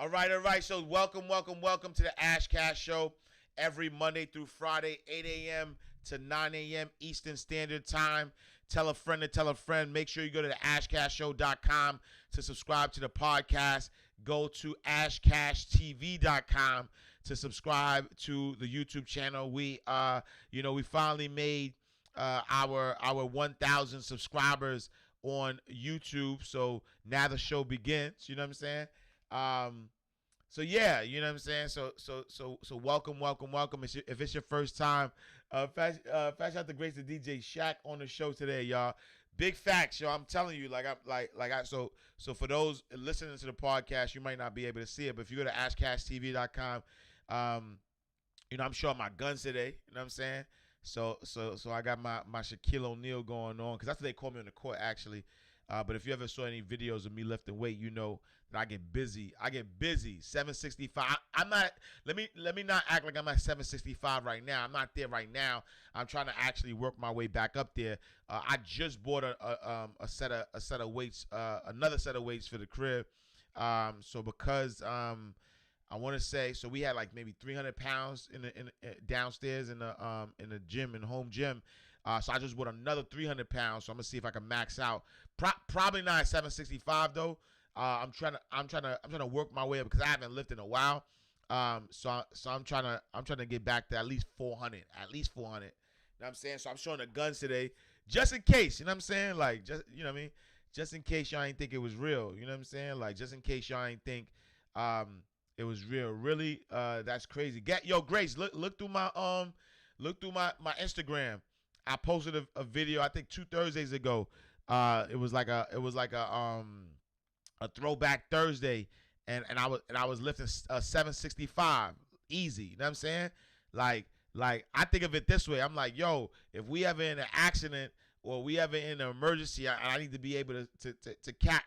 All right. So welcome to the Ashcast Show every Monday through Friday, 8 a.m. to 9 a.m. Eastern Standard Time. Tell a friend to tell a friend. Make sure you go to the ashcastshow.com to subscribe to the podcast. Go to ashcasttv.com to subscribe to the YouTube channel. We finally made our 1,000 subscribers on YouTube. So now the show begins. You know what I'm saying? So yeah, you know what I'm saying. So welcome. If it's your first time, fast out the grace of DJ Shaq on the show today, y'all. Big facts, y'all. I'm telling you, so for those listening to the podcast, you might not be able to see it, but if you go to ashcasttv.com, I'm showing my guns today. You know what I'm saying? So I got my Shaquille O'Neal going on because that's what they call me on the court actually. But if you ever saw any videos of me lifting weight, you know that I get busy. 765. I'm not. Let me not act like I'm at 765 right now. I'm not there right now. I'm trying to actually work my way back up there. I just bought a set of weights, another set of weights for the crib. So because I want to say, so we had like maybe 300 pounds in downstairs in the gym, in the home gym. So I just bought another 300 pounds. So I'm gonna see if I can max out. Probably not at 765 though. I'm trying to work my way up because I haven't lifted in a while. So I'm trying to get back to at least 400. At least 400. You know what I'm saying? So I'm showing the guns today, just in case. You know what I'm saying? Like just you know what I mean? Just in case y'all ain't think it was real. You know what I'm saying? Like just in case y'all ain't think it was real. Really, that's crazy. Grace, look through my Instagram. I posted a video I think 2 Thursdays ago. It was like a throwback Thursday, and I was lifting 765 easy. You know what I'm saying? Like I think of it this way. I'm like, yo, if we ever in an accident or we ever in an emergency, I need to be able to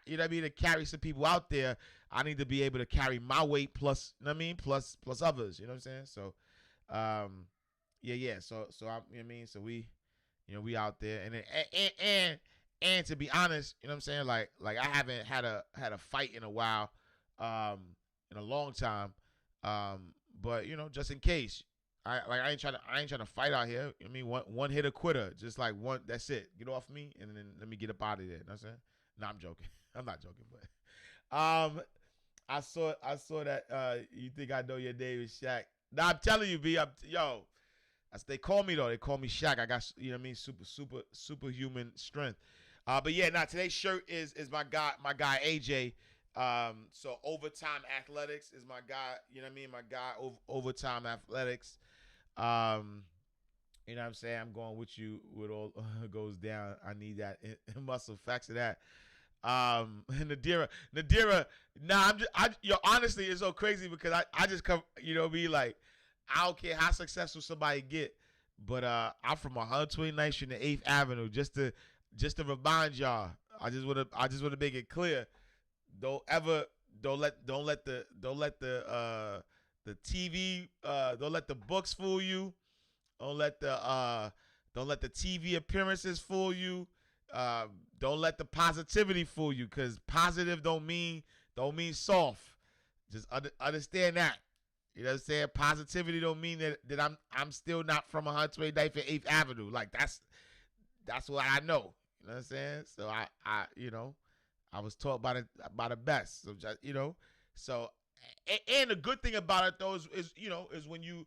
you know what I mean, to carry some people out there. I need to be able to carry my weight plus, you know what I mean, plus others. You know what I'm saying? So, yeah. So I, you know what I mean. So we out there, and to be honest, you know what I'm saying, like I haven't had a fight in a while, in a long time, but just in case, I ain't trying to fight out here. I mean, one hit a quitter, just like one. That's it. Get off me, and then let me get up out of there. You know what I'm saying? No, I'm joking. I'm not joking, but I saw that you think I know your name is Shaq. Nah, I'm telling you, B. They call me though. They call me Shaq. I got, you know what I mean, superhuman strength. But yeah, now today's shirt is my guy AJ. So Overtime Athletics is my guy. You know what I mean, my guy Overtime Athletics. You know what I'm saying. I'm going with you with all goes down. I need that muscle. Facts of that. Nadira. Nah, honestly, it's so crazy because I just come, be like, I don't care how successful somebody get, but I'm from 129th Street and 8th Avenue. Just to remind y'all, I just want to make it clear. Don't let the TV, don't let the books fool you. Don't let the TV appearances fool you. Don't let the positivity fool you, because positive don't mean soft. Just understand that. You know what I'm saying? Positivity don't mean that I'm still not from 129th and 8th Avenue. Like that's what I know. You know what I'm saying? So I was taught by the best. So just, so and the good thing about it though is when you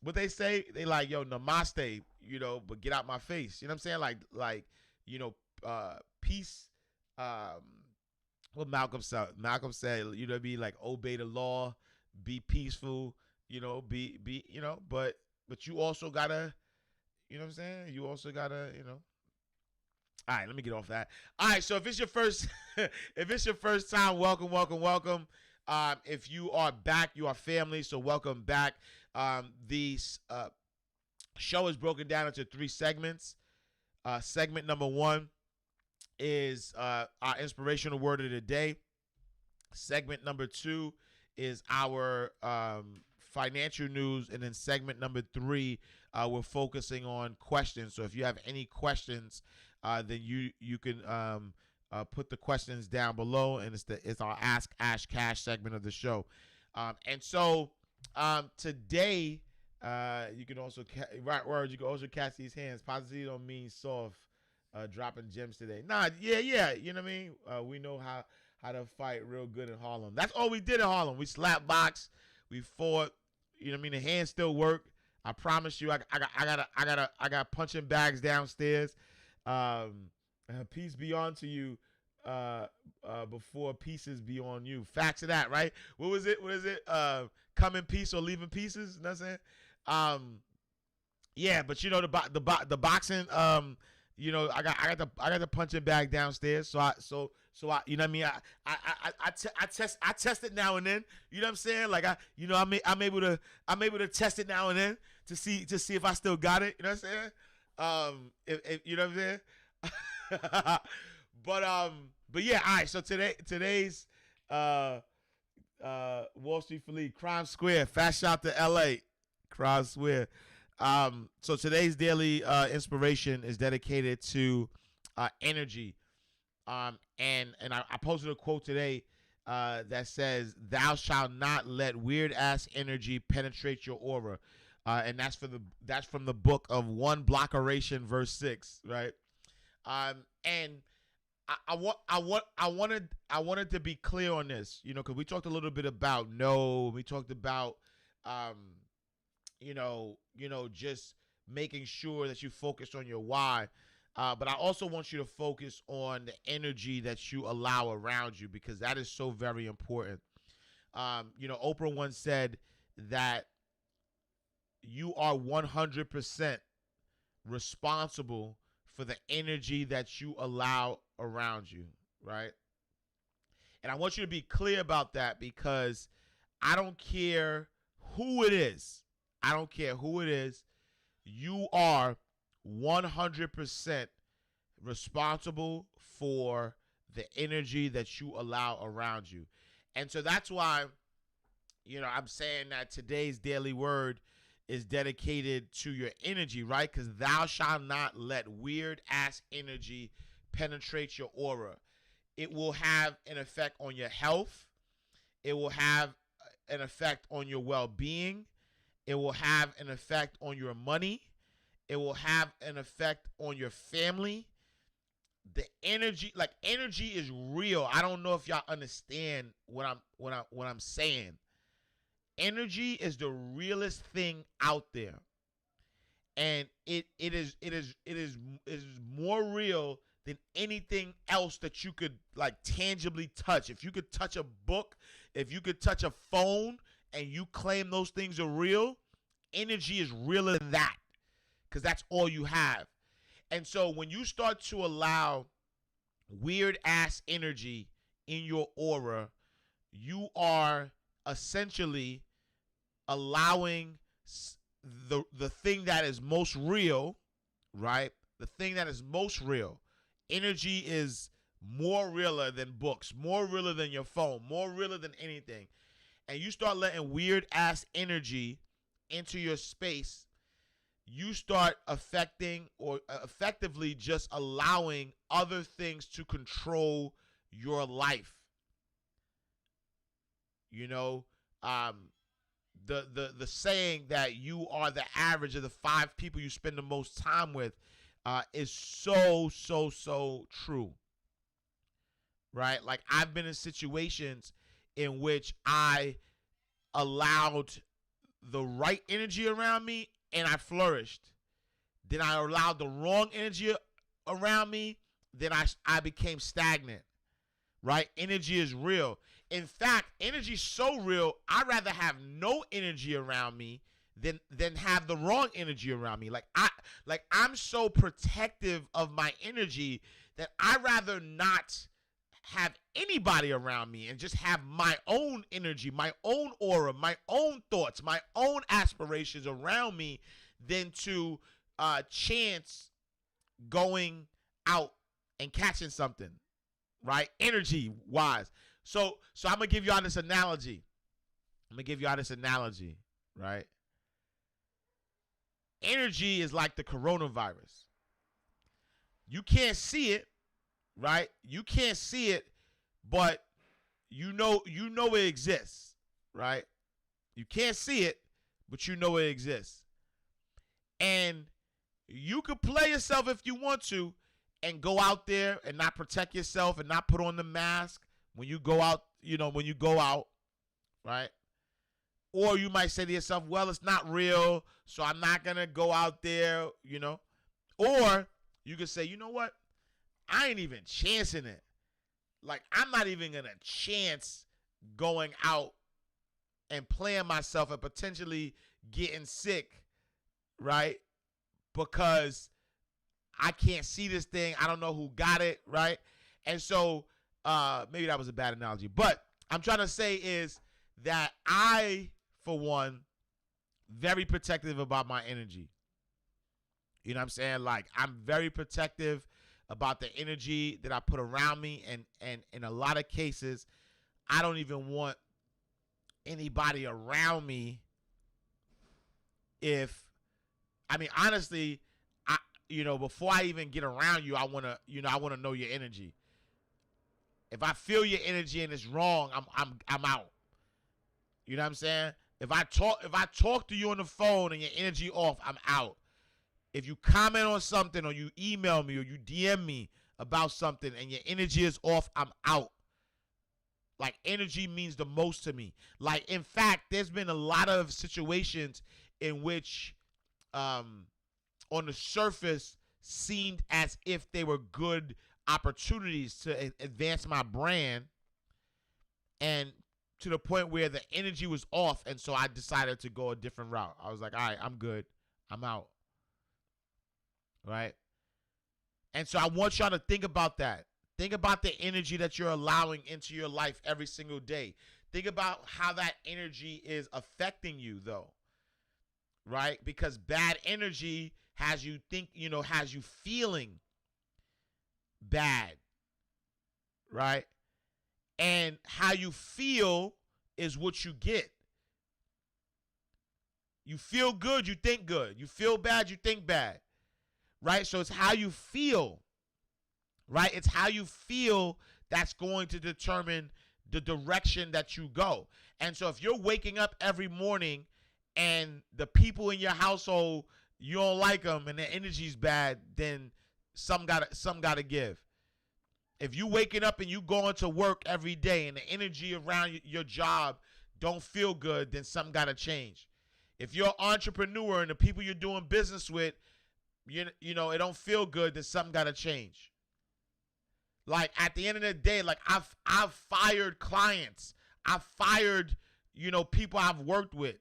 what they say, they like, yo, namaste, but get out my face. You know what I'm saying? Like peace. What Malcolm said, be like, obey the law, be peaceful, be but you also gotta, you know what I'm saying? You also gotta, All right, let me get off that. All right, so if it's your first time, welcome. If you are back, you are family, so welcome back. The show is broken down into 3 segments. Segment number 1 is our inspirational word of the day. Segment number 2 is our financial news, and then segment number 3, we're focusing on questions. So if you have any questions, then you can put the questions down below, and it's our Ask Ash Cash segment of the show. And so today, you can also you can also catch these hands. Positive don't mean soft. Dropping gems today. Nah, yeah. You know what I mean? We know how to fight real good in Harlem. That's all we did in Harlem. We slap box. We fought. You know what I mean? The hands still work. I promise you. I got punching bags downstairs. Peace be on to you. Before pieces be on you. Facts of that, right? What was it? What is it? Come in peace or leave in pieces. You know what I'm saying? Yeah, but you know the boxing. You know, I got the punching bag downstairs. So I you know what I mean. I test it now and then. You know what I'm saying? Like I'm able to test it now and then to see if I still got it. You know what I'm saying? If you know what I'm saying. But yeah. All right. So today's Wall Street Philly Crime Square. Fast shout to L.A. Crime Square. So today's daily inspiration is dedicated to energy. And I posted a quote today that says, "Thou shalt not let weird ass energy penetrate your aura," and that's from the book of 1 Blockeration verse 6, right? And I wanted to be clear on this, you know, because we talked a little bit about no, we talked about you know, just making sure that you focus on your why. But I also want you to focus on the energy that you allow around you, because that is so very important. You know, Oprah once said that you are 100% responsible for the energy that you allow around you, right? And I want you to be clear about that, because I don't care who it is. I don't care who it is. You are 100% responsible for the energy that you allow around you. And so that's why, you know, I'm saying that today's daily word is dedicated to your energy, right? Because thou shalt not let weird ass energy penetrate your aura. It will have an effect on your health. It will have an effect on your well-being. It will have an effect on your money. It will have an effect on your family. The energy is real. I don't know if y'all understand what I'm saying. Energy is the realest thing out there. And it is more real than anything else that you could like tangibly touch. If you could touch a book, if you could touch a phone, and you claim those things are real, energy is realer than that, because that's all you have. And so when you start to allow weird ass energy in your aura, you are essentially allowing the thing that is most real, right? The thing that is most real. Energy is more realer than books, more realer than your phone, more realer than anything. And you start letting weird ass energy into your space, you start affecting or effectively just allowing other things to control your life. You know, the saying that you are the average of the 5 people you spend the most time with is so true. Right? Like, I've been in situations in which I allowed the right energy around me and I flourished. Then I allowed the wrong energy around me, then I became stagnant. Right? Energy is real. In fact, energy is so real, I'd rather have no energy around me than have the wrong energy around me. I'm so protective of my energy that I'd rather not have anybody around me and just have my own energy, my own aura, my own thoughts, my own aspirations around me than to chance going out and catching something, right? Energy wise. So I'm going to give y'all this analogy. Right? Energy is like the coronavirus. You can't see it, right? You can't see it, but you know it exists, right? You can't see it, but you know it exists. And you could play yourself if you want to and go out there and not protect yourself and not put on the mask when you go out, when you go out, right? Or you might say to yourself, well, it's not real, so I'm not going to go out there, Or you could say, you know what? I ain't even chancing it. Like, I'm not even going to chance going out and playing myself and potentially getting sick, right? Because I can't see this thing. I don't know who got it, right? And so maybe that was a bad analogy. But I'm trying to say is that I, for one, very protective about my energy. You know what I'm saying? Like, I'm very protective about the energy that I put around me. And in a lot of cases, I don't even want anybody around me honestly, before I even get around you, I want to know your energy. If I feel your energy and it's wrong, I'm out. You know what I'm saying? If I talk to you on the phone and your energy off, I'm out. If you comment on something or you email me or you DM me about something and your energy is off, I'm out. Like, energy means the most to me. Like, in fact, there's been a lot of situations in which on the surface seemed as if they were good opportunities to advance my brand, and to the point where the energy was off, and so I decided to go a different route. I was like, all right, I'm good. I'm out. Right? And so I want y'all to think about that. Think about the energy that you're allowing into your life every single day. Think about how that energy is affecting you, though. Right? Because bad energy has you feeling bad. Right? And how you feel is what you get. You feel good, you think good. You feel bad, you think bad. Right? So it's how you feel. Right? It's how you feel that's going to determine the direction that you go. And so if you're waking up every morning and the people in your household, you don't like them and their energy's bad, then some gotta give. If you waking up and you going to work every day and the energy around your job don't feel good, then something got to change. If you're an entrepreneur and the people you're doing business with, it don't feel good, then something got to change. Like, at the end of the day, like, I've fired clients. I've fired, people I've worked with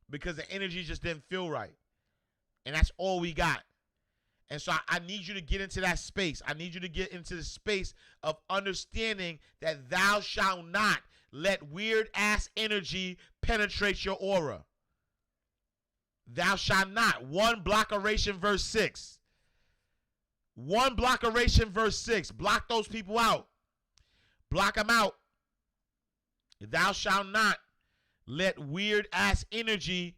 because the energy just didn't feel right. And that's all we got. And so I need you to get into that space. I need you to get into the space of understanding that thou shalt not let weird ass energy penetrate your aura. Thou shalt not. 1 Blockeration verse 6. 1 Blockeration verse 6. Block those people out. Block them out. Thou shalt not let weird ass energy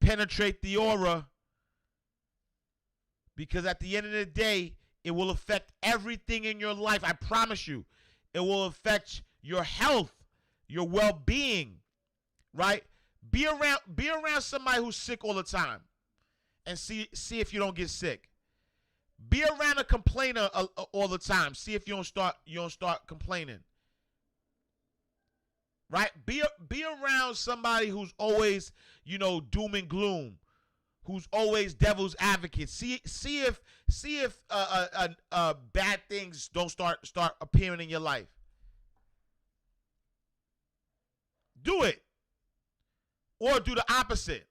penetrate the aura. Because at the end of the day, it will affect everything in your life. I promise you. It will affect your health, your well-being, right? Be around somebody who's sick all the time and see if you don't get sick. Be around a complainer all the time. See if you don't start complaining. Right? Be around somebody who's always, doom and gloom. Who's always devil's advocate. See if bad things don't start appearing in your life. Do it. Or do the opposite.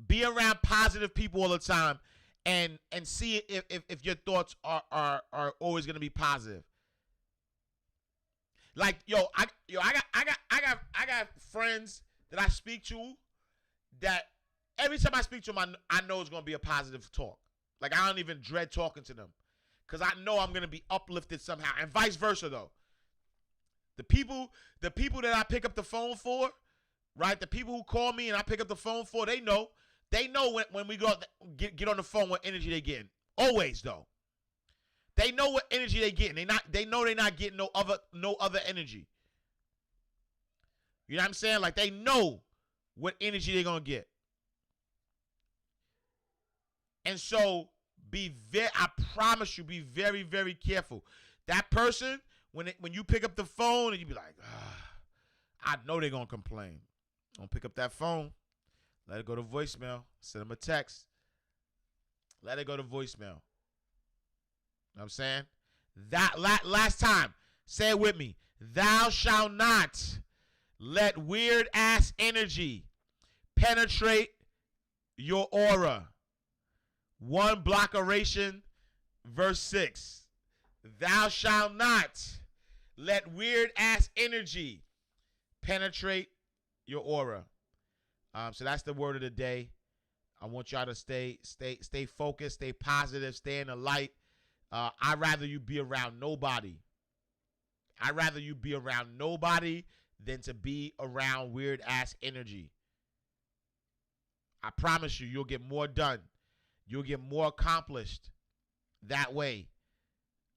Be around positive people all the time and see if your thoughts are always gonna be positive. Like, I got friends that I speak to that every time I speak to them, I know it's going to be a positive talk. Like, I don't even dread talking to them because I know I'm going to be uplifted somehow, and vice versa, though. The people that I pick up the phone for, right, the people who call me and I pick up the phone for, they know when we go get on the phone what energy they getting. Always, though. They know what energy they getting. They know they're not getting no other energy. You know what I'm saying? Like, they know what energy they're gonna get. And so I promise you, be very, very careful. That person, when you pick up the phone and you be like, I know they're gonna complain. Don't pick up that phone. Let it go to voicemail. Send them a text. Let it go to voicemail. You know what I'm saying? That last time, say it with me. Thou shalt not let weird ass energy penetrate your aura. 1 block oration, verse 6. Thou shalt not let weird ass energy penetrate your aura. So that's the word of the day. I want y'all to stay focused, stay positive, stay in the light. I'd rather you be around nobody. I'd rather you be around nobody than to be around weird ass energy. I promise you, you'll get more done. You'll get more accomplished that way.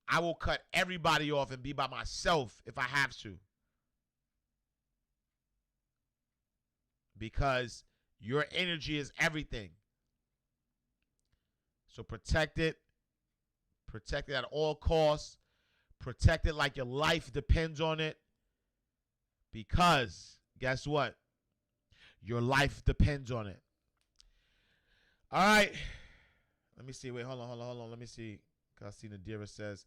I will cut everybody off and be by myself if I have to. Because your energy is everything. So protect it. Protect it at all costs. Protect it like your life depends on it. Because, guess what? Your life depends on it. All right. Let me see. Wait, hold on. Let me see. I see Nadira says,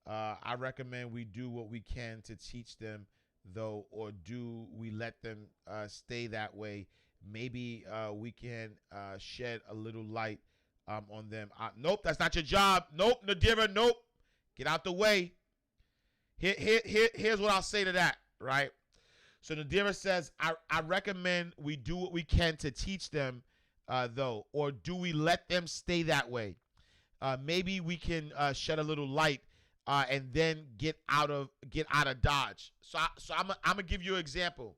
I recommend we do what we can to teach them, though, or do we let them stay that way? Maybe we can shed a little light on them. Nope, that's not your job. Nope, Nadira, nope. Get out the way. Here's what I'll say to that, right? So Nadira says, I recommend we do what we can to teach them, though, or do we let them stay that way? Maybe we can shed a little light and then get out of Dodge. So I'm gonna give you an example.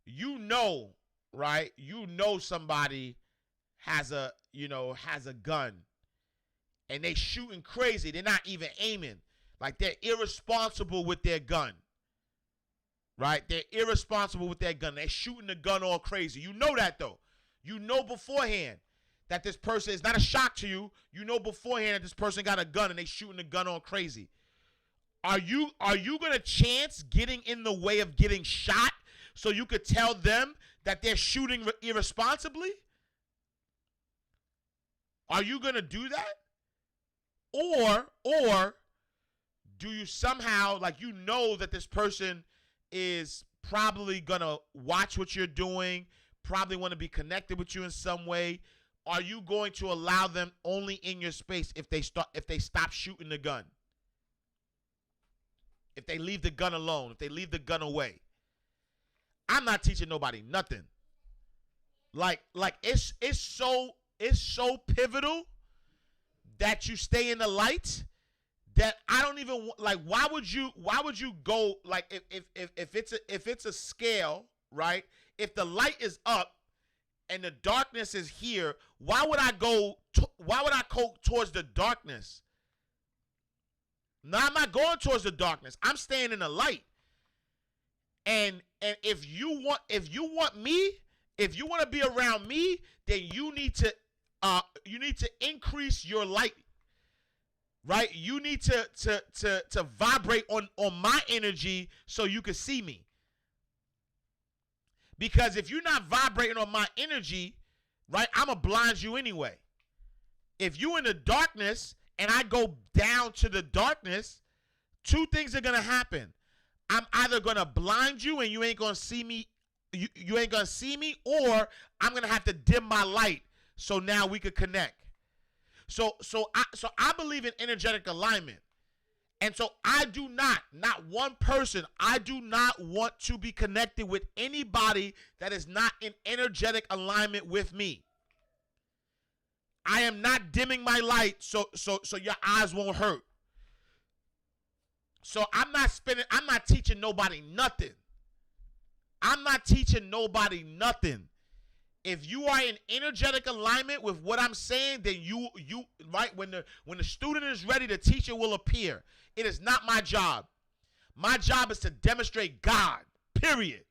You know, right? You know somebody has a gun, and they shooting crazy. They're not even aiming. Like, they're irresponsible with their gun. Right? They're irresponsible with their gun. They're shooting the gun all crazy. You know that, though. You know beforehand that this person is not a shock to you. You know beforehand that this person got a gun and they shooting the gun all crazy. Are you going to chance getting in the way of getting shot so you could tell them that they're shooting irresponsibly? Are you going to do that? Or do you somehow, like, you know that this person is probably going to watch what you're doing, probably want to be connected with you in some way. Are you going to allow them only in your space if they stop shooting the gun? If they leave the gun alone, if they leave the gun away? I'm not teaching nobody nothing. Like it's so pivotal that you stay in the light that I don't even like. Why would you go, like, if it's a scale, right? If the light is up and the darkness is here, why would I go towards the darkness? No, I'm not going towards the darkness. I'm staying in the light. And if you want to be around me, then you need to increase your light. Right? You need to vibrate on my energy so you can see me. Because if you're not vibrating on my energy, right, I'm going to blind you anyway. If you're in the darkness and I go down to the darkness, two things are going to happen. I'm either going to blind you and you ain't going to see me, you ain't going to see me, or I'm going to have to dim my light so now we could connect. So I believe in energetic alignment. And so I do not one person, I do not want to be connected with anybody that is not in energetic alignment with me. I am not dimming my light so your eyes won't hurt. So I'm not teaching nobody nothing. I'm not teaching nobody nothing. If you are in energetic alignment with what I'm saying, then you right, when the student is ready, the teacher will appear. It is not my job. My job is to demonstrate God. Period.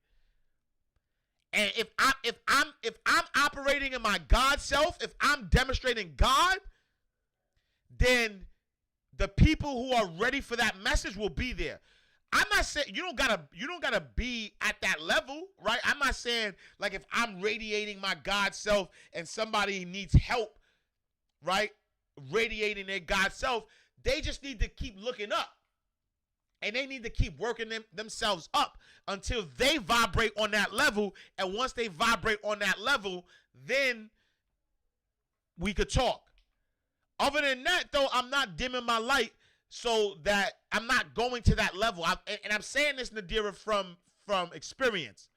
And if I'm operating in my God self, if I'm demonstrating God, then the people who are ready for that message will be there. I'm not saying you don't gotta be at that level, right? I'm not saying like if I'm radiating my God self and somebody needs help, right? Radiating their God self, they just need to keep looking up. And they need to keep working themselves up until they vibrate on that level. And once they vibrate on that level, then we could talk. Other than that, though, I'm not dimming my light so that I'm not going to that level. And I'm saying this, Nadira, from experience.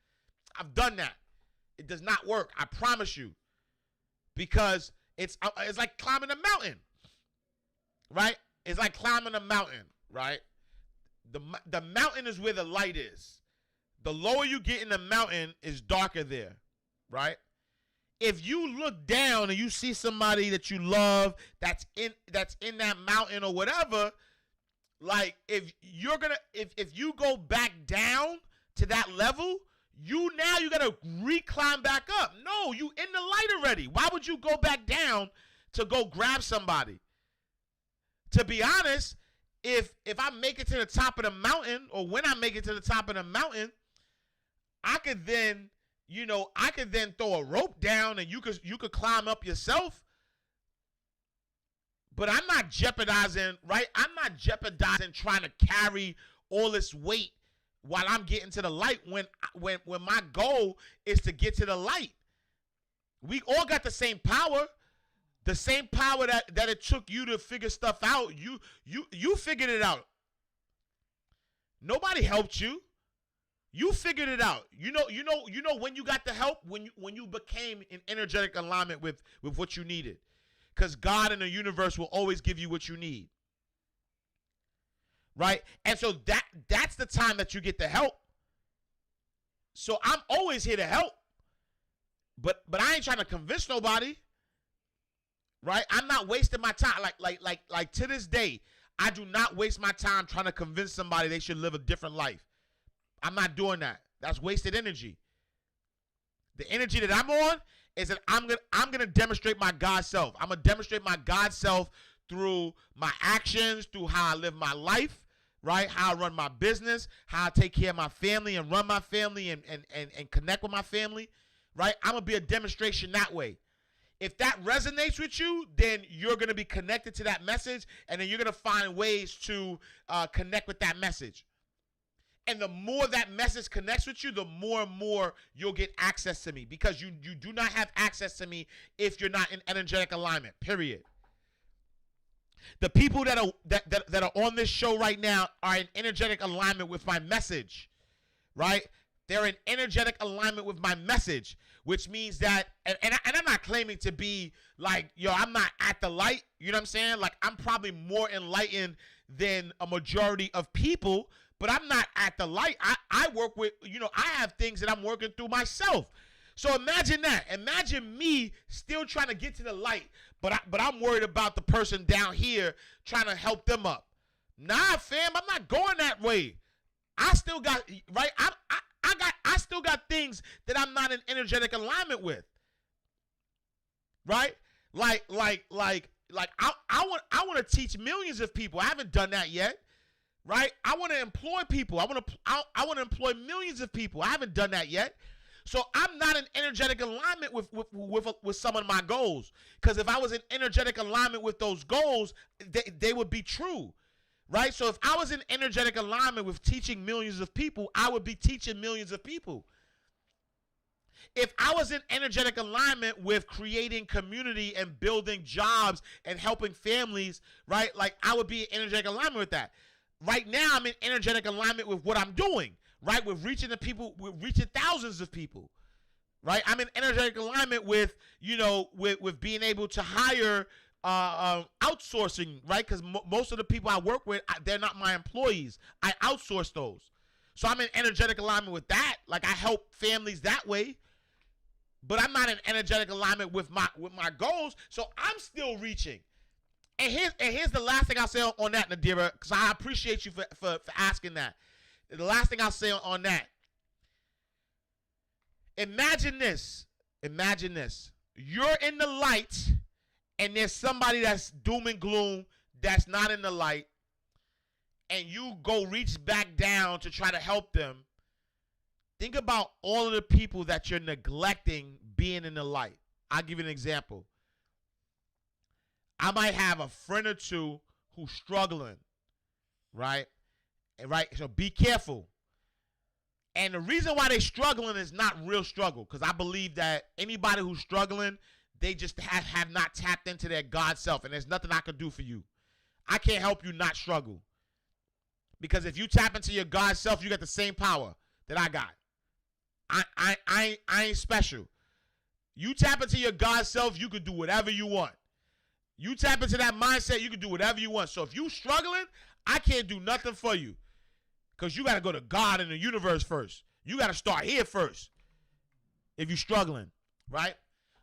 I've done that. It does not work. I promise you. Because it's like climbing a mountain, right? It's like climbing a mountain, right? The mountain is where the light is. The lower you get in the mountain is darker there, right? If you look down and you see somebody that you love that's in that mountain or whatever, like if you go back down to that level, you gotta reclimb back up. No, you in the light already. Why would you go back down to go grab somebody? To be honest, if I make it to the top of the mountain, or when I make it to the top of the mountain, I could then throw a rope down and you could climb up yourself. But I'm not jeopardizing, right? I'm not jeopardizing trying to carry all this weight while I'm getting to the light when my goal is to get to the light. We all got the same power. The same power that it took you to figure stuff out, you figured it out. Nobody helped you. You figured it out. You know when you got the help, when you became in energetic alignment with what you needed. Because God and the universe will always give you what you need. Right? And so that's the time that you get the help. So I'm always here to help. But I ain't trying to convince nobody. Right? I'm not wasting my time. Like to this day, I do not waste my time trying to convince somebody they should live a different life. I'm not doing that. That's wasted energy. The energy that I'm on is that I'm gonna demonstrate my God self. I'm gonna demonstrate my God self through my actions, through how I live my life, right? How I run my business, how I take care of my family and run my family and connect with my family, right? I'm gonna be a demonstration that way. If that resonates with you, then you're going to be connected to that message, and then you're going to find ways to connect with that message. And the more that message connects with you, the more and more you'll get access to me, because you do not have access to me if you're not in energetic alignment, period. The people that are on this show right now are in energetic alignment with my message, right? They're in energetic alignment with my message, which means that, and I'm not claiming to be like, I'm not at the light. You know what I'm saying? Like, I'm probably more enlightened than a majority of people, but I'm not at the light. I work with, I have things that I'm working through myself. So imagine that. Imagine me still trying to get to the light, but I'm worried about the person down here trying to help them up. Nah, fam, I'm not going that way. I still got, right? I still got things that I'm not in energetic alignment with. Right? Like I want to teach millions of people. I haven't done that yet. Right? I want to employ people. I want to employ millions of people. I haven't done that yet. So I'm not in energetic alignment with some of my goals. Because if I was in energetic alignment with those goals, they would be true. Right? So if I was in energetic alignment with teaching millions of people, I would be teaching millions of people. If I was in energetic alignment with creating community and building jobs and helping families, right? Like, I would be in energetic alignment with that. Right now, I'm in energetic alignment with what I'm doing, right? With reaching the people, with reaching thousands of people, right? I'm in energetic alignment with, with being able to hire outsourcing, right? Because most of the people I work with, they're not my employees. I outsource those. So I'm in energetic alignment with that. Like, I help families that way, but I'm not in energetic alignment with my goals, so I'm still reaching. And here's the last thing I'll say on that, Nadira, because I appreciate you for asking that. The last thing I'll say on that. Imagine this. Imagine this. You're in the light, and there's somebody that's doom and gloom that's not in the light, and you go reach back down to try to help them. Think about all of the people that you're neglecting being in the light. I'll give you an example. I might have a friend or two who's struggling, right? Right? So be careful. And the reason why they're struggling is not real struggle, because I believe that anybody who's struggling, they just have not tapped into their God self, and there's nothing I can do for you. I can't help you not struggle. Because if you tap into your God self, you got the same power that I got. I ain't special. You tap into your God self, you can do whatever you want. You tap into that mindset, you can do whatever you want. So if you struggling, I can't do nothing for you. Because you got to go to God and the universe first. You got to start here first if you're struggling, right?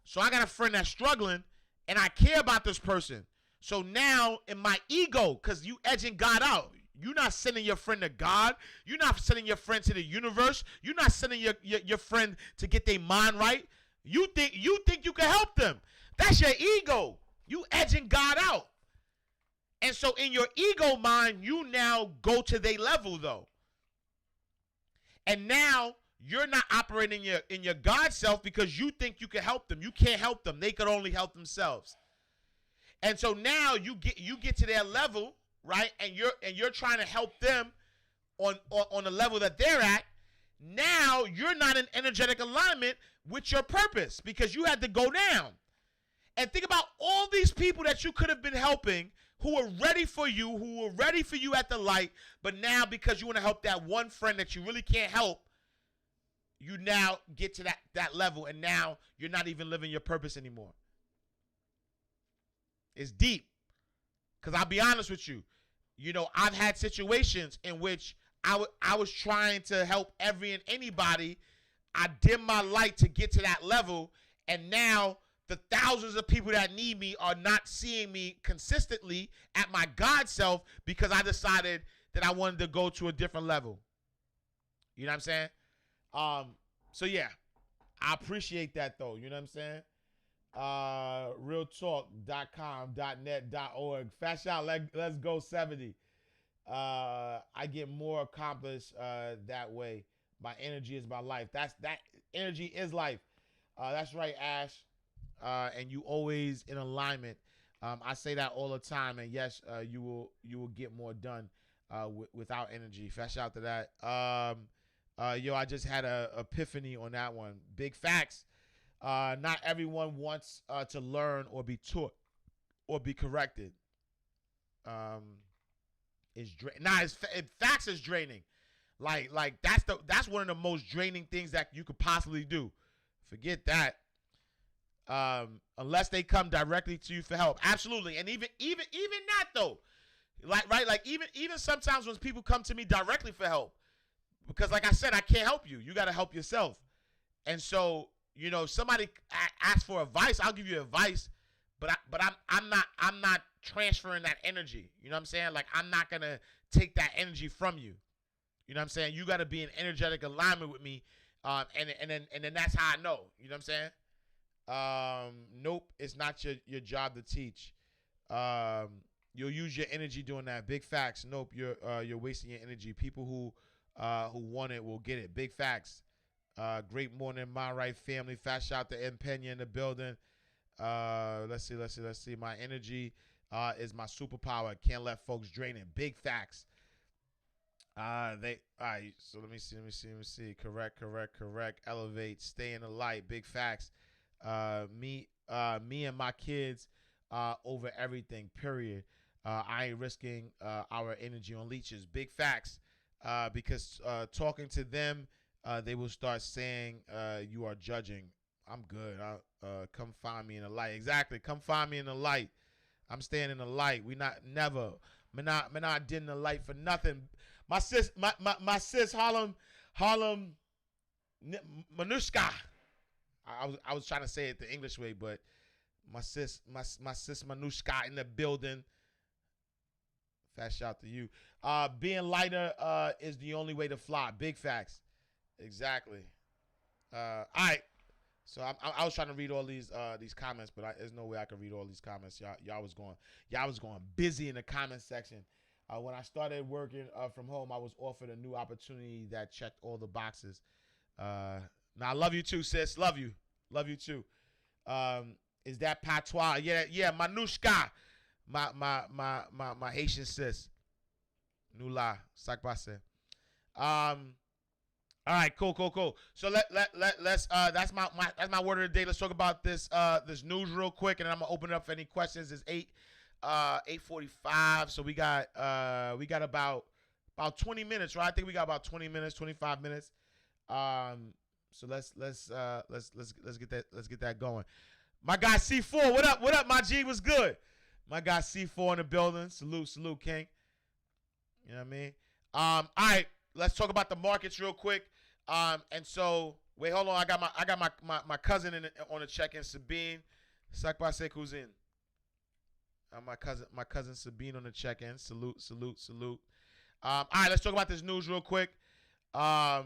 So I got a friend that's struggling, and I care about this person. So now in my ego, because you edging God out, you're not sending your friend to God. You're not sending your friend to the universe. You're not sending your friend to get their mind right. You think you can help them. That's your ego. You edging God out. And so in your ego mind, you now go to their level though. And now you're not operating in your God self because you think you can help them. You can't help them. They could only help themselves. And so now you get to their level, right? And you're trying to help them on the level that they're at. Now you're not in energetic alignment with your purpose because you had to go down. And think about all these people that you could have been helping who are ready for you, who are ready for you at the light, but now because you want to help that one friend that you really can't help, you now get to that level, and now you're not even living your purpose anymore. It's deep. Because I'll be honest with you. You know, I've had situations in which I was trying to help every and anybody. I dim my light to get to that level, and now the thousands of people that need me are not seeing me consistently at my God self because I decided that I wanted to go to a different level. You know what I'm saying? So yeah, I appreciate that though. You know what I'm saying? Realtalk.com, .net, .org. Fast shot, let's go 70. I get more accomplished that way. My energy is my life. That energy is life. That's right, Ash. And you always in alignment. I say that all the time, and yes, you will get more done without energy. Fast out to that. Yo, I just had a epiphany on that one. Big facts. Not everyone wants to learn or be taught or be corrected. Facts is draining. Like that's one of the most draining things that you could possibly do. Forget that. Unless they come directly to you for help. Absolutely. And even that though. Like even sometimes when people come to me directly for help, because like I said, I can't help you. You got to help yourself. And so, you know, if somebody asks for advice, I'll give you advice, but I'm not transferring that energy. You know what I'm saying? Like I'm not going to take that energy from you. You know what I'm saying? You got to be in energetic alignment with me. And then that's how I know. You know what I'm saying? Nope, it's not your job to teach. You'll use your energy doing that. Big facts. Nope, you're wasting your energy. People who want it will get it. Big facts. Great morning, my right family. Fast shout to M Pena in the building. Let's see. My energy is my superpower. Can't let folks drain it. Big facts. All right. So let me see. Correct. Elevate. Stay in the light. Big facts. Me and my kids over everything, period. I ain't risking our energy on leeches. Big facts. Because talking to them, they will start saying you are judging. I'm good. Come find me in the light. Exactly. Come find me in the light. I'm staying in the light. We not never. Me not did in the light for nothing. My sis Harlem Manushka. I was trying to say it the English way, but my sis Manushka in the building. Fast shout to you. Being lighter is the only way to fly. Big facts. Exactly. All right. So I was trying to read all these comments, but there's no way I can read all these comments. Y'all was going busy in the comment section. When I started working from home, I was offered a new opportunity that checked all the boxes. Now I love you too, sis. Love you too. Is that patois? Yeah. Manushka, my Haitian sis. Nula sakbase. All right, cool. So let's that's my word of the day. Let's talk about this news real quick, and then I'm gonna open it up for any questions. It's 8:45, so we got about 20 minutes, right? I think we got about 20 minutes, 25 minutes. So let's get that going. My guy C4, what up, my G? What's good? My guy C4 in the building. Salute, King. You know what I mean? All right, let's talk about the markets real quick. And so wait, hold on. I got my cousin on the check-in, Sabine. Sakbase Kuzin. My cousin Sabine on the check-in. Salute. All right, let's talk about this news real quick. So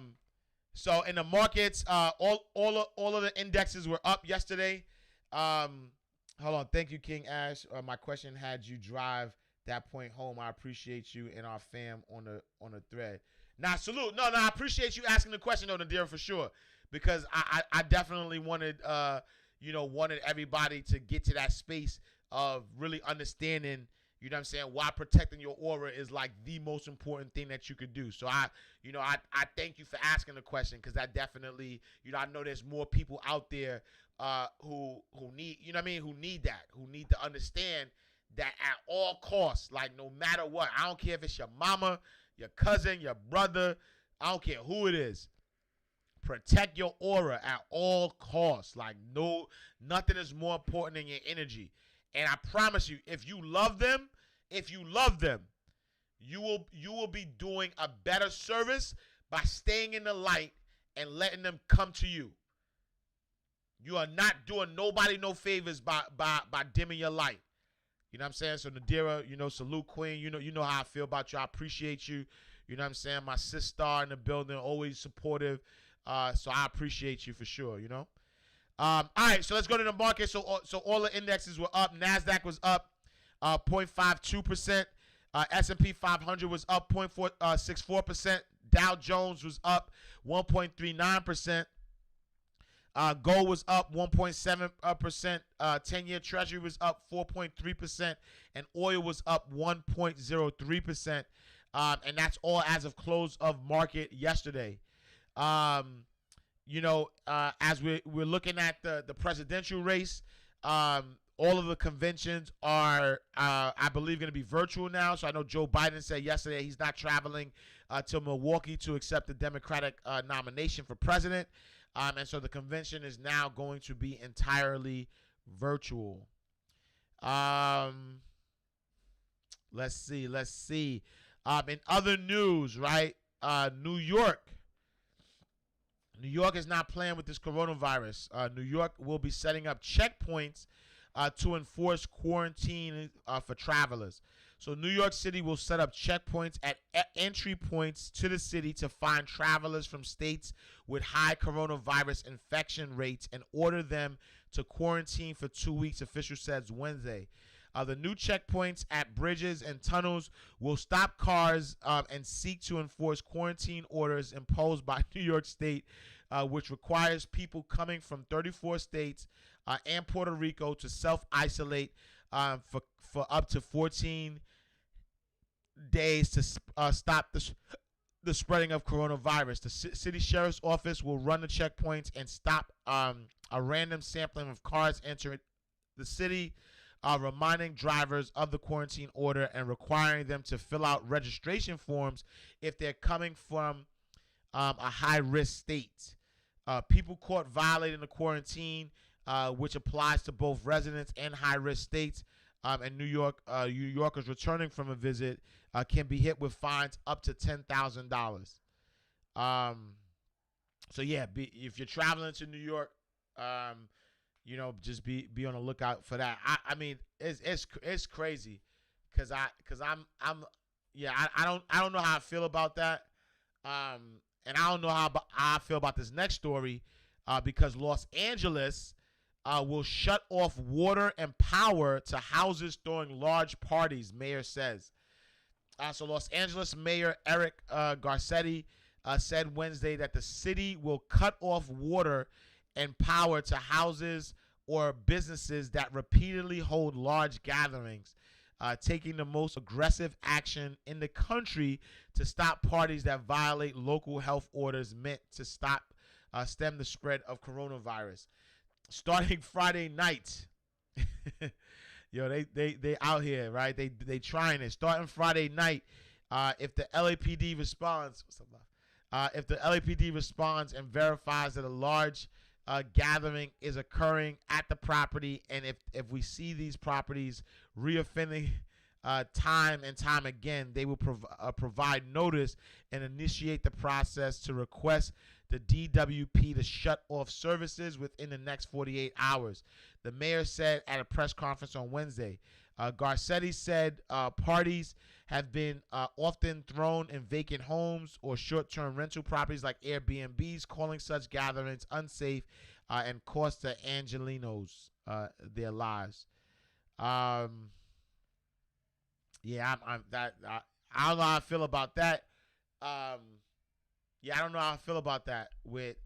in the markets, all of the indexes were up yesterday. Hold on. Thank you, King Ash. My question had you drive that point home. I appreciate you and our fam on the thread. Nah, salute. No, I appreciate you asking the question though, Nadira, for sure. Because I definitely wanted everybody to get to that space of really understanding, you know what I'm saying, why protecting your aura is like the most important thing that you could do. So I thank you for asking the question, because that definitely, I know there's more people out there who need, who need to understand that at all costs, like no matter what, I don't care if it's your mama, your cousin, your brother, I don't care who it is, protect your aura at all costs. Like nothing is more important than your energy. And I promise you, if you love them, you will be doing a better service by staying in the light and letting them come to you. You are not doing nobody no favors by dimming your light. You know what I'm saying? So Nadira, salute Queen. You know how I feel about you. I appreciate you. You know what I'm saying? My sister in the building, always supportive. So I appreciate you for sure, all right, so let's go to the market. So all the indexes were up. NASDAQ was up 0.52%. S&P 500 was up 0.64%. Dow Jones was up 1.39%. Gold was up 1.7%. 10-year Treasury was up 4.3%. And oil was up 1.03%. And that's all as of close of market yesterday. As we're looking at the presidential race, all of the conventions are, I believe, going to be virtual now. So I know Joe Biden said yesterday he's not traveling to Milwaukee to accept the Democratic nomination for president. And so the convention is now going to be entirely virtual. Let's see. In other news, right? New York is not playing with this coronavirus. New York will be setting up checkpoints to enforce quarantine for travelers. So New York City will set up checkpoints at entry points to the city to find travelers from states with high coronavirus infection rates and order them to quarantine for 2 weeks, official says Wednesday. The new checkpoints at bridges and tunnels will stop cars and seek to enforce quarantine orders imposed by New York State, which requires people coming from 34 states and Puerto Rico to self-isolate for up to 14 days to stop the spreading of coronavirus. The city sheriff's office will run the checkpoints and stop a random sampling of cars entering the city, reminding drivers of the quarantine order and requiring them to fill out registration forms if they're coming from a high-risk state. People caught violating the quarantine, which applies to both residents and high-risk states, and New Yorkers returning from a visit can be hit with fines up to $10,000. So yeah, if you're traveling to New York, Um, just be on the lookout for that. I mean, it's crazy, cause I'm yeah, I don't know how I feel about that. And I don't know how I feel about this next story, because Los Angeles will shut off water and power to houses during large parties, mayor says. So Los Angeles Mayor Eric Garcetti said Wednesday that the city will cut off water and power to houses or businesses that repeatedly hold large gatherings, taking the most aggressive action in the country to stop parties that violate local health orders meant to stem the spread of coronavirus. Starting Friday night, yo, they out here, right? They trying it. Starting Friday night, if the LAPD responds, if the LAPD responds and verifies that a large gathering is occurring at the property, and if we see these properties reoffending time and time again, they will provide notice and initiate the process to request the DWP to shut off services within the next 48 hours. The mayor said at a press conference on Wednesday. Garcetti said parties have been often thrown in vacant homes or short-term rental properties like Airbnbs, calling such gatherings unsafe and cost the Angelinos their lives. Yeah, I don't know how I feel about that. Yeah, I don't know how I feel about that with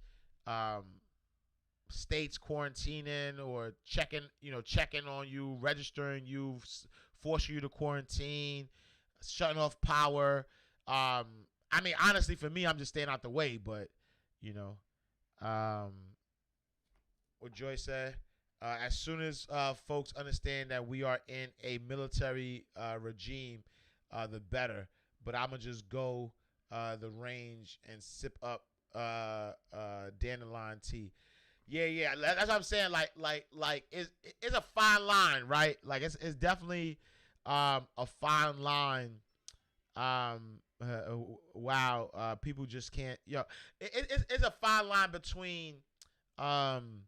um, states quarantining or checking on you, registering you, forcing you to quarantine, shutting off power. I mean, honestly, for me, I'm just staying out the way. But you know, um, what Joy said. As soon as folks understand that we are in a military regime, the better. But I'm gonna just go the range and sip up dandelion tea. Yeah. That's what I'm saying. Like it's a fine line, right? Like it's definitely a fine line. Wow. People just can't. It's a fine line between um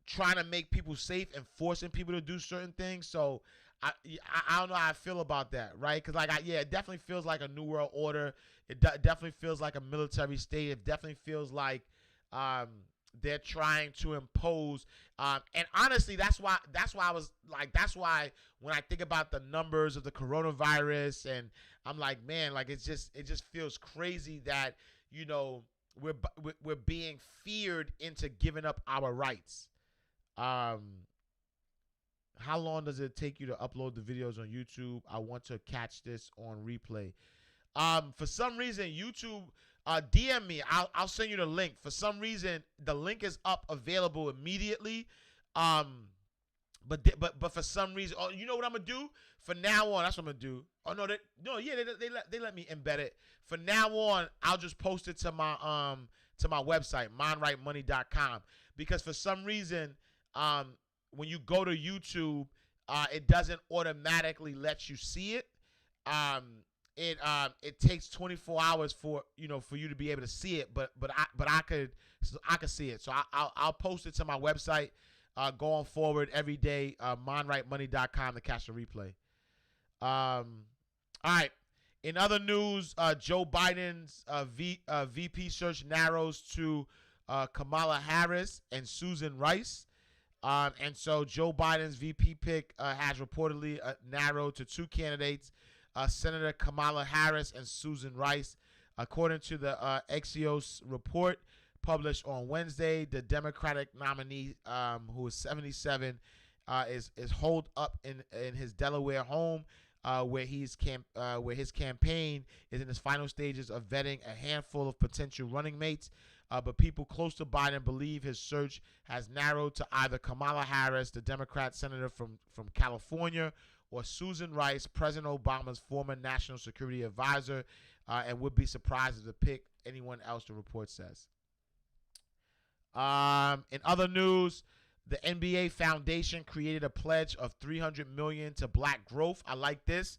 trying to make people safe and forcing people to do certain things. So I don't know how I feel about that, right? Because it definitely feels like a new world order. It definitely feels like a military state. It definitely feels like they're trying to impose. And honestly, that's why that's why when I think about the numbers of the coronavirus, and I'm like, man, like it just feels crazy that we're being feared into giving up our rights. Um, how long does it take you to upload the videos on YouTube? I want to catch this on replay. For some reason, YouTube DM me. I'll send you the link. For some reason, the link is up available immediately. But for some reason, oh, you know what I'm gonna do? For now on, that's what I'm gonna do. Oh no, they let me embed it. For now on, I'll just post it to my website, mindrightmoney.com, because for some reason, when you go to YouTube, it doesn't automatically let you see it. It takes 24 hours for you to be able to see it, but I could see it. So I'll post it to my website going forward every day, mindrightmoney.com, to catch the replay. All right. In other news, Joe Biden's VP search narrows to Kamala Harris and Susan Rice. And so Joe Biden's VP pick has reportedly narrowed to two candidates, Senator Kamala Harris and Susan Rice. According to the Axios report published on Wednesday, the Democratic nominee, who is 77, is holed up in his Delaware home, where his campaign is in its final stages of vetting a handful of potential running mates. But people close to Biden believe his search has narrowed to either Kamala Harris, the Democrat senator from California, or Susan Rice, President Obama's former national security advisor, and would be surprised if the pick anyone else, the report says. In other news, the NBA Foundation created a pledge of $300 million to Black growth. I like this.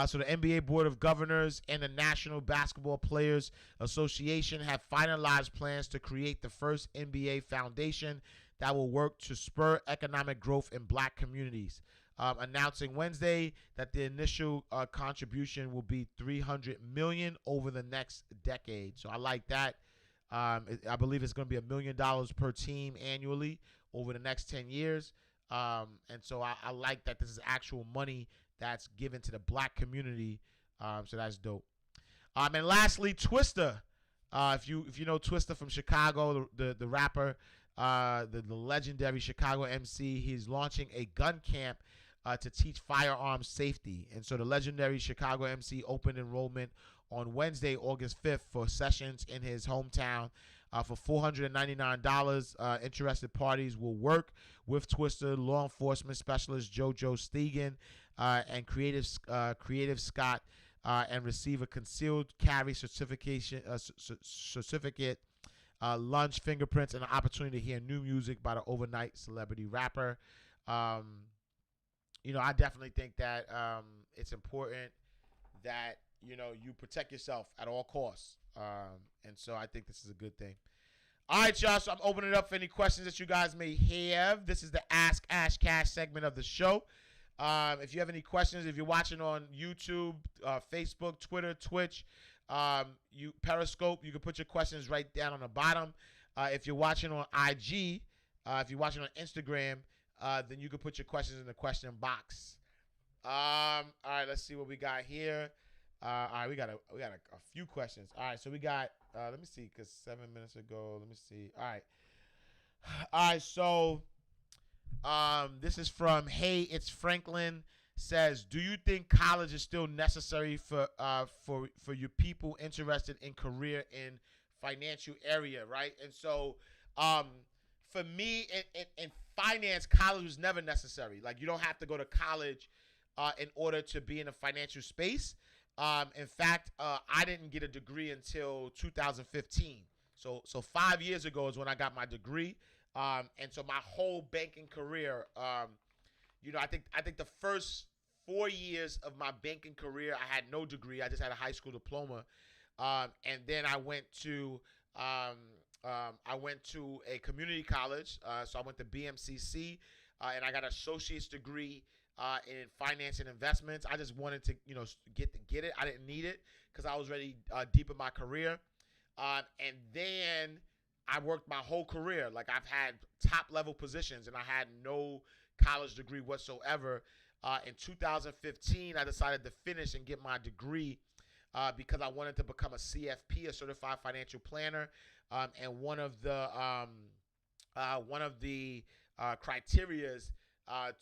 So the NBA Board of Governors and the National Basketball Players Association have finalized plans to create the first NBA foundation that will work to spur economic growth in black communities. Announcing Wednesday that the initial contribution will be $300 million over the next decade. So I like that. I believe it's going to be $1 million per team annually over the next 10 years. And so I like that this is actual money that's given to the black community. So that's dope. And lastly, Twista. If you know Twista from Chicago, the rapper, the legendary Chicago MC, he's launching a gun camp to teach firearms safety. And so the legendary Chicago MC opened enrollment on Wednesday, August 5th for sessions in his hometown for $499. Interested parties will work with Twista law enforcement specialist JoJo Stegan and creative Scott and receive a concealed carry certificate, lunch, fingerprints, and an opportunity to hear new music by the overnight celebrity rapper. I definitely think that it's important that you protect yourself at all costs. And so I think this is a good thing. All right, y'all. So I'm opening it up for any questions that you guys may have. This is the Ask Ash Cash segment of the show. If you have any questions, if you're watching on YouTube, Facebook, Twitter, Twitch, Periscope, you can put your questions right down on the bottom. If you're watching on IG, if you're watching on Instagram, then you can put your questions in the question box. All right, let's see what we got here. All right, we got a few questions. All right, so we got let me see, because 7 minutes ago, let me see. All right, so this is from Hey It's Franklin. Says, do you think college is still necessary for your people interested in career in financial area, right? And so for me in finance, college was never necessary. Like, you don't have to go to college in order to be in a financial space. In fact, I didn't get a degree until 2015. So 5 years ago is when I got my degree. And so my whole banking career, I think the first 4 years of my banking career, I had no degree. I just had a high school diploma. And then I went to a community college. So I went to BMCC, and I got an associate's degree in finance and investments. I just wanted to, get it. I didn't need it because I was already deep in my career. And then I worked my whole career. Like, I've had top level positions, and I had no college degree whatsoever. In 2015, I decided to finish and get my degree because I wanted to become a CFP, a certified financial planner. And one of the criterias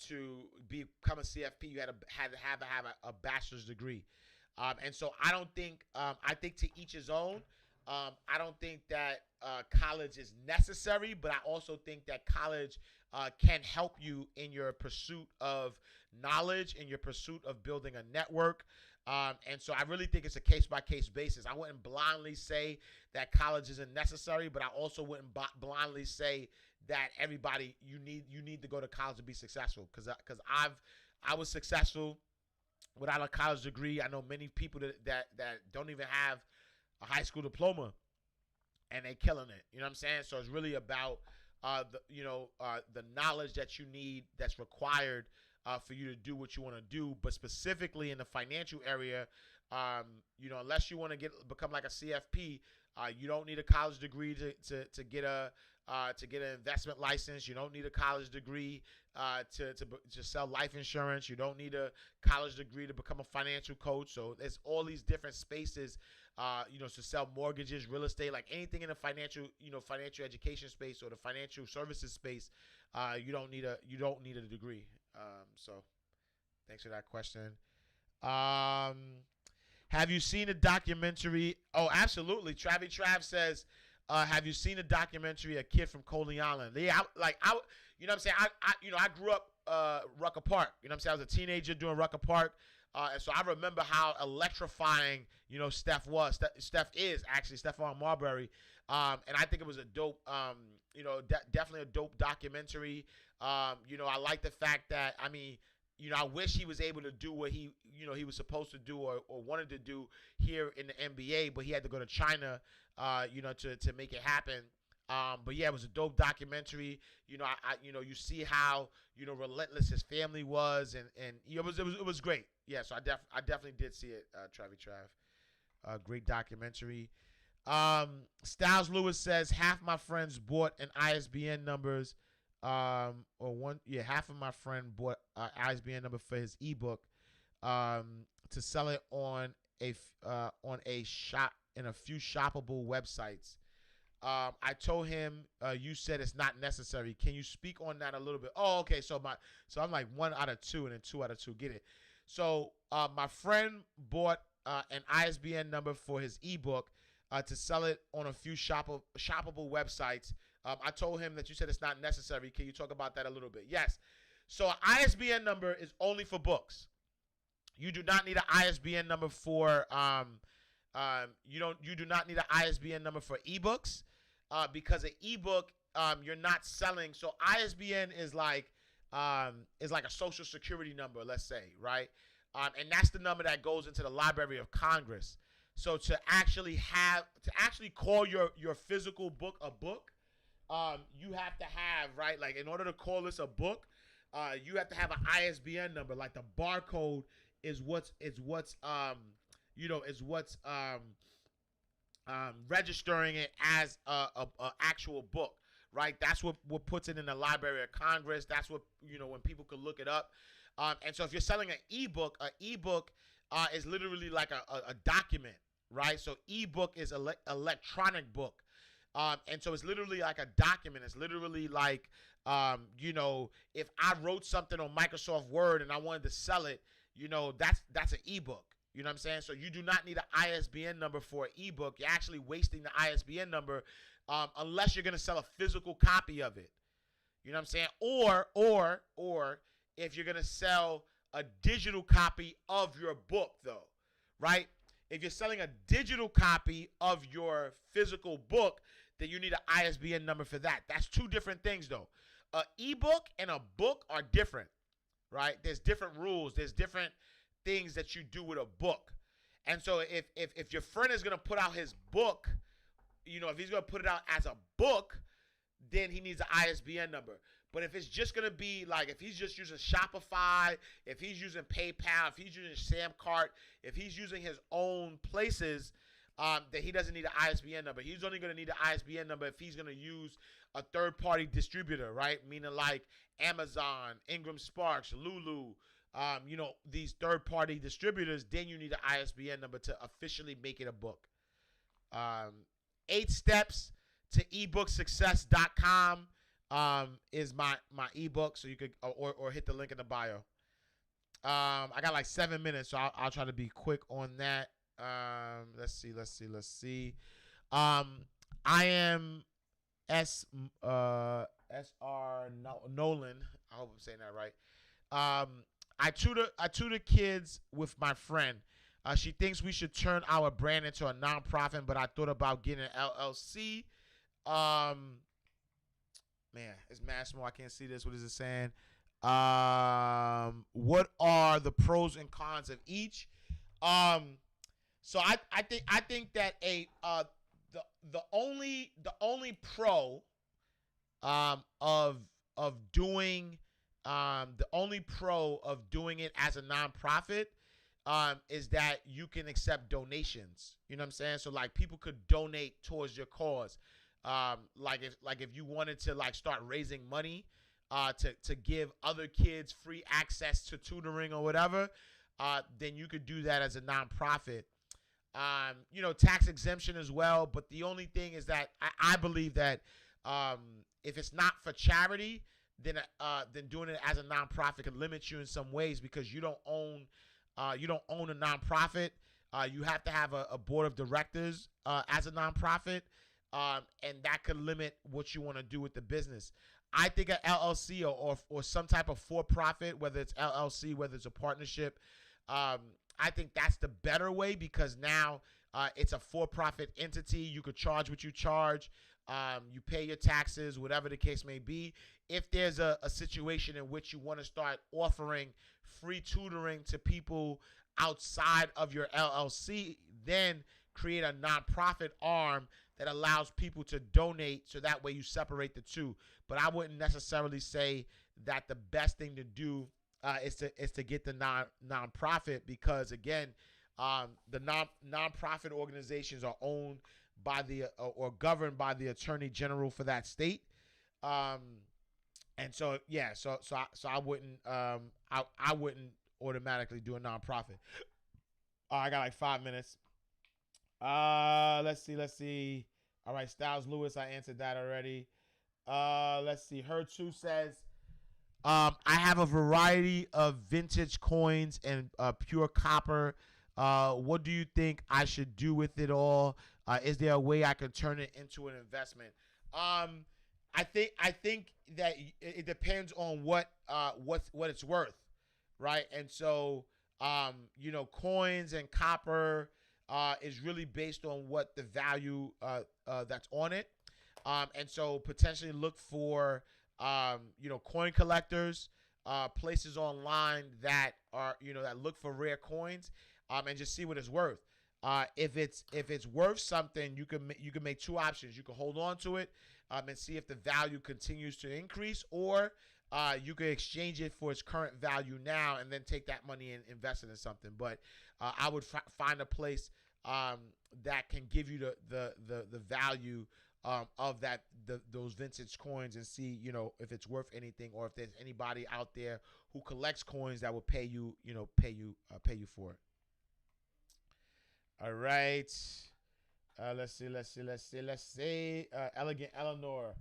to become a CFP, you had to have a bachelor's degree. And so I think to each his own. I don't think that college is necessary, but I also think that college can help you in your pursuit of knowledge, in your pursuit of building a network. And so I really think it's a case-by-case basis. I wouldn't blindly say that college isn't necessary, but I also wouldn't blindly say that everybody, you need to go to college to be successful. Because I was successful without a college degree. I know many people that don't even have a high school diploma, and they killing it. You know what I'm saying? So it's really about the knowledge that you need, that's required for you to do what you want to do. But specifically in the financial area, unless you want to become like a CFP, you don't need a college degree to get an investment license. You don't need a college degree to sell life insurance. You don't need a college degree to become a financial coach. So there's all these different spaces, to sell mortgages, real estate, like anything in the financial education space or the financial services space. You don't need a degree. So thanks for that question. Have you seen a documentary? Oh, absolutely. Travi Trav says, have you seen a documentary, A Kid from Coley Island? Yeah, you know what I'm saying? I grew up Rucker Park. You know what I'm saying? I was a teenager doing Rucker Park. And so I remember how electrifying, Steph was. Steph is actually Stephon Marbury. And I think it was a dope, definitely a dope documentary. I like the fact that, I wish he was able to do what he was supposed to do or wanted to do here in the NBA, but he had to go to China, to make it happen. But yeah, it was a dope documentary. You see how relentless his family was, and it was great. Yeah, so I definitely did see it. Travie Trav, great documentary. Styles Lewis says half my friends bought an ISBN numbers. Half of my friend bought an ISBN number for his ebook, to sell it on a shop in a few shoppable websites. I told him, you said it's not necessary. Can you speak on that a little bit? Oh, okay. So I'm like 1 out of 2, and then 2 out of 2. Get it? So my friend bought an ISBN number for his ebook, to sell it on a few shoppable websites. I told him that you said it's not necessary. Can you talk about that a little bit? Yes. So an ISBN number is only for books. You do not need an ISBN number for you do not need an ISBN number for ebooks, because an ebook, you're not selling. So ISBN is like a social security number, let's say, right? And that's the number that goes into the Library of Congress. So to actually call your physical book a book, you have to have, right? Like, in order to call this a book, you have to have an ISBN number. Like, the barcode is what's registering it as a actual book, right? That's what puts it in the Library of Congress. That's what, when people could look it up. And so if you're selling an ebook is literally like a document, right? So ebook is electronic book. And so it's literally like a document. It's literally like, if I wrote something on Microsoft Word and I wanted to sell it, that's an ebook. You know what I'm saying? So you do not need an ISBN number for an ebook. You're actually wasting the ISBN number, unless you're going to sell a physical copy of it. You know what I'm saying? Or if you're going to sell a digital copy of your book, though, right? If you're selling a digital copy of your physical book, then you need an ISBN number for that. That's two different things, though. An ebook and a book are different, right? There's different rules. There's different things that you do with a book. And so if your friend is going to put out his book, if he's going to put it out as a book, then he needs an ISBN number. But if it's just going to be like, if he's just using Shopify, if he's using PayPal, if he's using Samcart, if he's using his own places, then he doesn't need an ISBN number. He's only going to need an ISBN number if he's going to use a third-party distributor, right? Meaning like Amazon, Ingram Sparks, Lulu, these third-party distributors. Then you need an ISBN number to officially make it a book. 8 steps to ebooksuccess.com. Is my ebook, so you could or hit the link in the bio. I got like 7 minutes, so I'll try to be quick on that. Let's see. I am SR Nolan. I hope I'm saying that right. I tutor kids with my friend. She thinks we should turn our brand into a nonprofit, but I thought about getting an LLC. Man, it's mad small. I can't see this. What is it saying? What are the pros and cons of each? So I think that the only pro of doing it as a nonprofit is that you can accept donations. You know what I'm saying? So like people could donate towards your cause. Like if you wanted to like start raising money to give other kids free access to tutoring or whatever, then you could do that as a nonprofit. Tax exemption as well. But the only thing is that I believe that if it's not for charity, then doing it as a nonprofit could limit you in some ways because you don't own a nonprofit. You have to have a board of directors as a nonprofit. And that could limit what you want to do with the business. I think an LLC or some type of for-profit, whether it's LLC, whether it's a partnership, I think that's the better way because now it's a for-profit entity. You could charge what you charge. You pay your taxes, whatever the case may be. If there's a situation in which you want to start offering free tutoring to people outside of your LLC, then create a nonprofit arm that allows people to donate, so that way you separate the two. But I wouldn't necessarily say that the best thing to do is to get the nonprofit, because again, the nonprofit organizations are owned by the or governed by the attorney general for that state. Um, and so yeah, so I wouldn't I wouldn't automatically do a nonprofit. I got like 5 minutes. Let's see. All right, Styles Lewis, I answered that already. Let's see. Her two says, I have a variety of vintage coins and pure copper. What do you think I should do with it all? Is there a way I can turn it into an investment? Um, I think that it depends on what it's worth, right? And so, coins and copper is really based on what the value that's on it. And so potentially look for coin collectors, places online that are that look for rare coins, and just see what it's worth. If it's worth something, you can make two options. You can hold on to it, and see if the value continues to increase, or you can exchange it for its current value now, and then take that money and invest it in something. But I would find a place that can give you the value of those vintage coins, and see if it's worth anything, or if there's anybody out there who collects coins that will pay you for it. All right. Let's see. Elegant Eleanor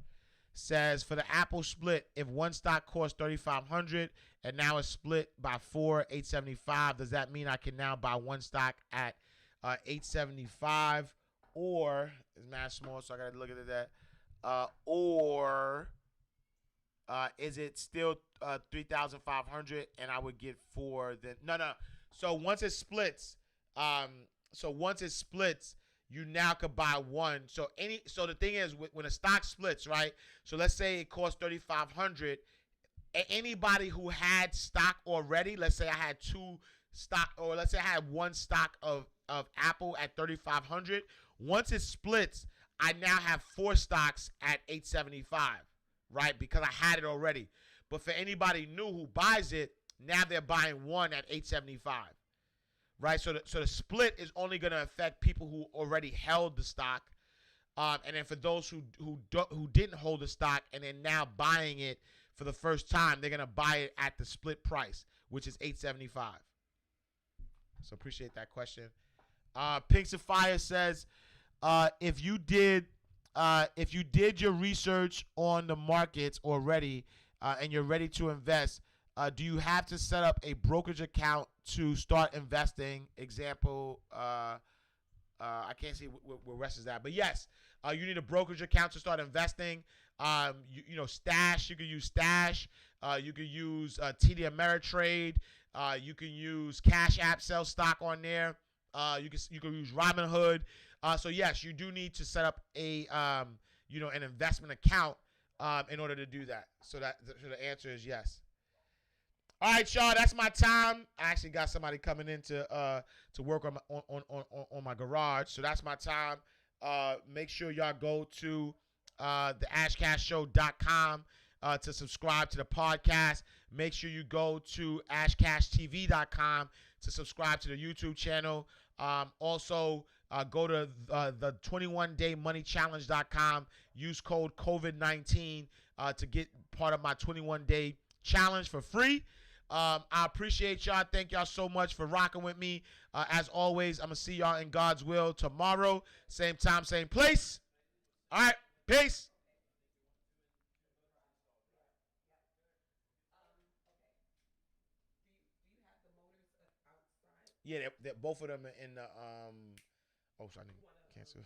says, for the Apple split, if one stock costs 3,500 and now it's split by 875, does that mean I can now buy one stock at 875, or is math small, so I gotta look at that, or is it still 3,500 and I would get four? Then no. So once it splits, um, you now could buy one. So the thing is, when a stock splits, right? So let's say it costs 3,500. Anybody who had stock already, let's say I had two stock, or let's say I had one stock of Apple at 3,500. Once it splits, I now have four stocks at 875, right? Because I had it already. But for anybody new who buys it, now they're buying one at 875. Right, so the split is only going to affect people who already held the stock, and then for those who didn't hold the stock and then now buying it for the first time, they're going to buy it at the split price, which is 875. So appreciate that question. Pink Sapphire says, if you did your research on the markets already, and you're ready to invest, do you have to set up a brokerage account to start investing? Example, I can't see where Wes is at, but yes, you need a brokerage account to start investing. Stash. You can use Stash. You can use TD Ameritrade. You can use Cash App, sell stock on there. You can use Robinhood. So yes, you do need to set up an investment account in order to do that. So the answer is yes. All right, y'all. That's my time. I actually got somebody coming in to work on my garage, so that's my time. Make sure y'all go to the ashcashshow.com to subscribe to the podcast. Make sure you go to ashcashtv.com to subscribe to the YouTube channel. Also, go to the 21daymoneychallenge.com. Use code COVID-19 to get part of my 21-day challenge for free. I appreciate y'all. Thank y'all so much for rocking with me. As always, I'm going to see y'all in God's will tomorrow. Same time, same place. All right. Peace. Yeah, both of them are in the. Oh, sorry. Cancel.